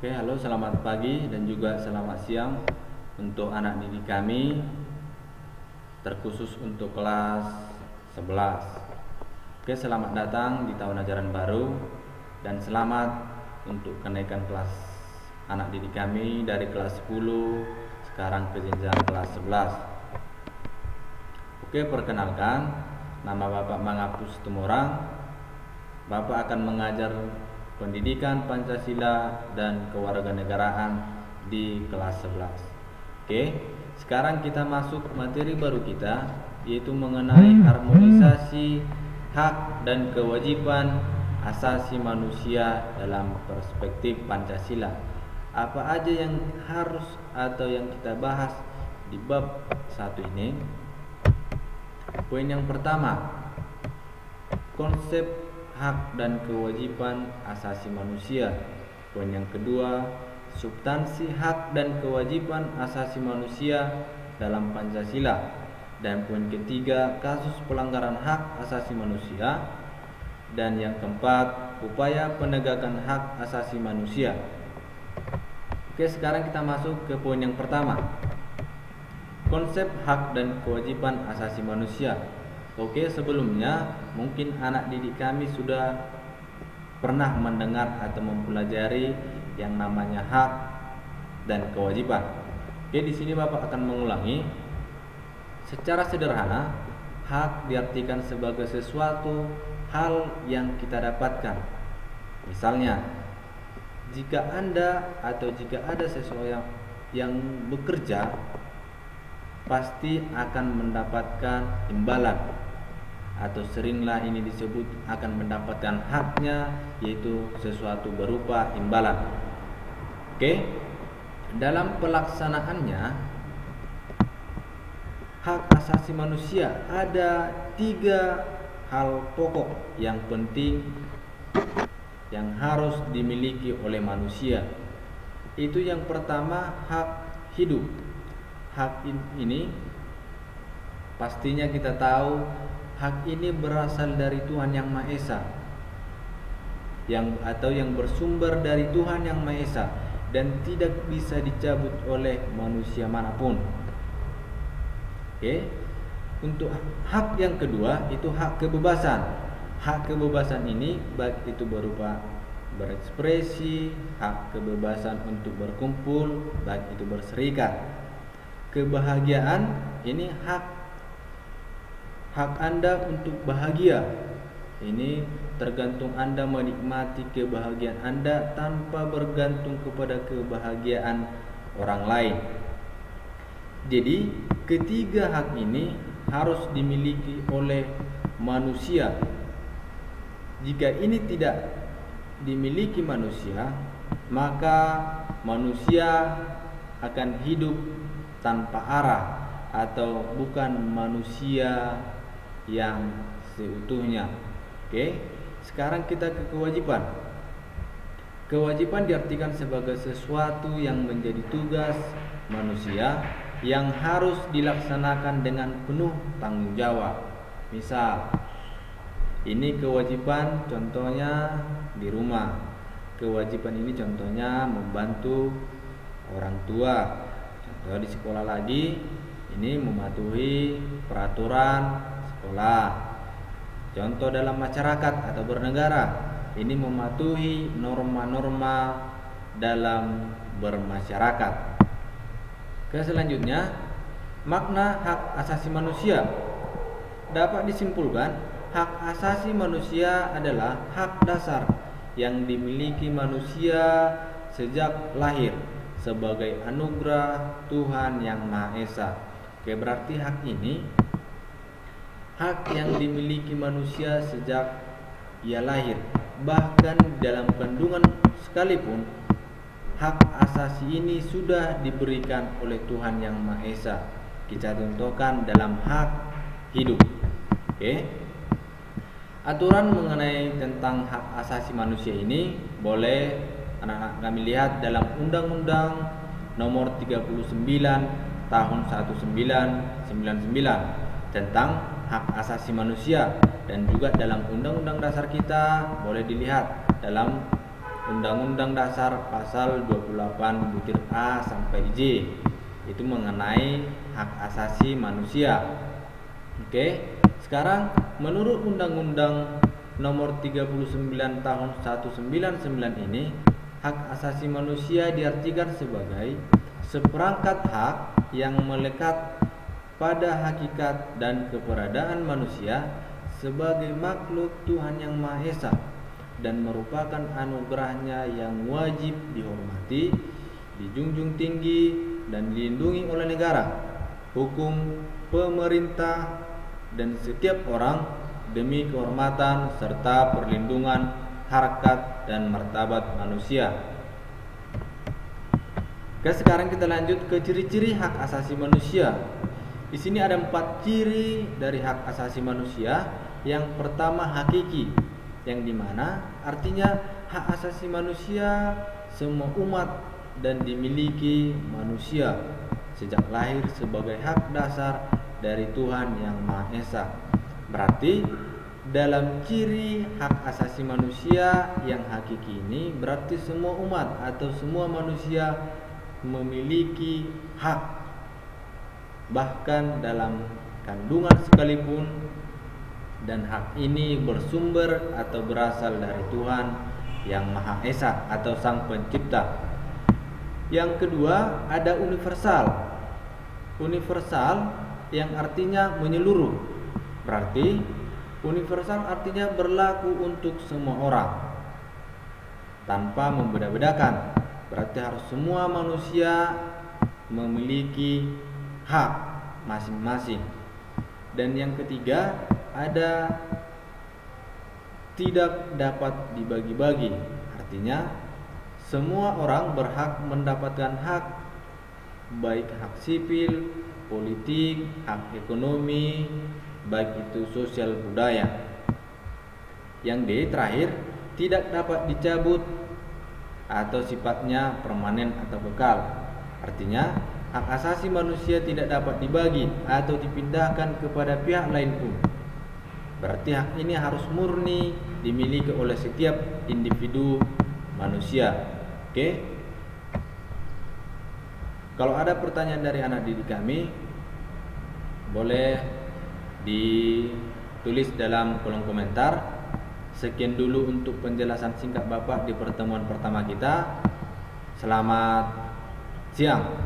Oke, halo, selamat pagi dan juga selamat siang untuk anak didik kami, terkhusus untuk kelas 11. Oke, selamat datang di tahun ajaran baru dan selamat untuk kenaikan kelas anak didik kami dari kelas 10 sekarang ke jenjang kelas 11. Oke, perkenalkan, nama Bapak Mangapus Tumorang. Bapak akan mengajar pendidikan Pancasila dan kewarganegaraan di kelas 11. Oke, sekarang kita masuk materi baru kita, yaitu mengenai harmonisasi hak dan kewajiban asasi manusia dalam perspektif Pancasila. Apa aja yang harus atau yang kita bahas di bab 1 ini? Poin yang pertama, konsep hak dan kewajiban asasi manusia. Poin yang kedua, substansi hak dan kewajiban asasi manusia dalam Pancasila. Dan poin ketiga, kasus pelanggaran hak asasi manusia. Dan yang keempat, upaya penegakan hak asasi manusia. Oke, sekarang kita masuk ke poin yang pertama, konsep hak dan kewajiban asasi manusia. Oke, sebelumnya mungkin anak didik kami sudah pernah mendengar atau mempelajari yang namanya hak dan kewajiban. Oke, di sini Bapak akan mengulangi. Secara sederhana, hak diartikan sebagai sesuatu hal yang kita dapatkan. Misalnya, jika Anda atau jika ada seseorang yang bekerja, pasti akan mendapatkan imbalan, atau seringlah ini disebut akan mendapatkan haknya, yaitu sesuatu berupa imbalan. Oke, dalam pelaksanaannya hak asasi manusia ada 3 hal pokok yang penting yang harus dimiliki oleh manusia. Itu yang pertama, hak hidup. Hak ini pastinya kita tahu, hak ini berasal dari Tuhan Yang Maha Esa, yang bersumber dari Tuhan Yang Maha Esa dan tidak bisa dicabut oleh manusia manapun. Oke. Untuk hak yang kedua itu hak kebebasan. Hak kebebasan ini baik itu berupa berekspresi, hak kebebasan untuk berkumpul, baik itu berserikat. Kebahagiaan ini hak Anda untuk bahagia. Ini tergantung Anda menikmati kebahagiaan Anda tanpa bergantung kepada kebahagiaan orang lain. Jadi, ketiga hak ini harus dimiliki oleh manusia. Jika ini tidak dimiliki manusia, maka manusia akan hidup tanpa arah atau bukan manusia yang seutuhnya. Oke, sekarang kita ke kewajiban. Kewajiban diartikan sebagai sesuatu yang menjadi tugas manusia yang harus dilaksanakan dengan penuh tanggung jawab. Misal, ini kewajiban contohnya di rumah. Kewajiban ini contohnya membantu orang tua. Contoh di sekolah lagi, ini mematuhi peraturan sekolah. Contoh dalam masyarakat atau bernegara, ini mematuhi norma-norma dalam bermasyarakat. Oke, selanjutnya, makna hak asasi manusia. Dapat disimpulkan, hak asasi manusia adalah hak dasar yang dimiliki manusia sejak lahir sebagai anugerah Tuhan Yang Maha Esa. Oke, berarti hak ini hak yang dimiliki manusia sejak ia lahir. Bahkan dalam kandungan sekalipun, hak asasi ini sudah diberikan oleh Tuhan Yang Maha Esa. Kita contohkan dalam hak hidup. Oke. Aturan mengenai tentang hak asasi manusia ini boleh anak-anak kami lihat dalam Undang-Undang Nomor 39 Tahun 1999 tentang hak asasi manusia, dan juga dalam Undang-Undang Dasar kita boleh dilihat dalam Undang-Undang Dasar pasal 28 butir A sampai J, itu mengenai hak asasi manusia. Oke, sekarang menurut Undang-Undang Nomor 39 Tahun 199 ini, hak asasi manusia diartikan sebagai seperangkat hak yang melekat pada hakikat dan keberadaan manusia sebagai makhluk Tuhan Yang Maha Esa dan merupakan anugerahnya yang wajib dihormati, dijunjung tinggi, dan dilindungi oleh negara, hukum, pemerintah, dan setiap orang demi kehormatan serta perlindungan harkat dan martabat manusia. Oke, sekarang kita lanjut ke ciri-ciri hak asasi manusia. Di sini ada 4 ciri dari hak asasi manusia. Yang pertama hakiki, yang dimana artinya hak asasi manusia semua umat dan dimiliki manusia sejak lahir sebagai hak dasar dari Tuhan Yang Maha Esa. Berarti dalam ciri hak asasi manusia yang hakiki ini berarti semua umat atau semua manusia memiliki hak, bahkan dalam kandungan sekalipun, dan hak ini bersumber atau berasal dari Tuhan Yang Maha Esa atau Sang Pencipta. Yang kedua ada universal. Universal yang artinya menyeluruh. Berarti universal artinya berlaku untuk semua orang tanpa membeda-bedakan. Berarti harus semua manusia memiliki hak masing-masing. Dan yang ketiga ada tidak dapat dibagi-bagi. Artinya semua orang berhak mendapatkan hak, baik hak sipil, politik, hak ekonomi, baik itu sosial budaya. Yang D terakhir, tidak dapat dicabut atau sifatnya permanen atau kekal. Artinya hak asasi manusia tidak dapat dibagi atau dipindahkan kepada pihak lain pun. Berarti hak ini harus murni dimiliki oleh setiap individu manusia. Oke? Kalau ada pertanyaan dari anak didik kami, boleh ditulis dalam kolom komentar. Sekian dulu untuk penjelasan singkat Bapak di pertemuan pertama kita. Selamat siang.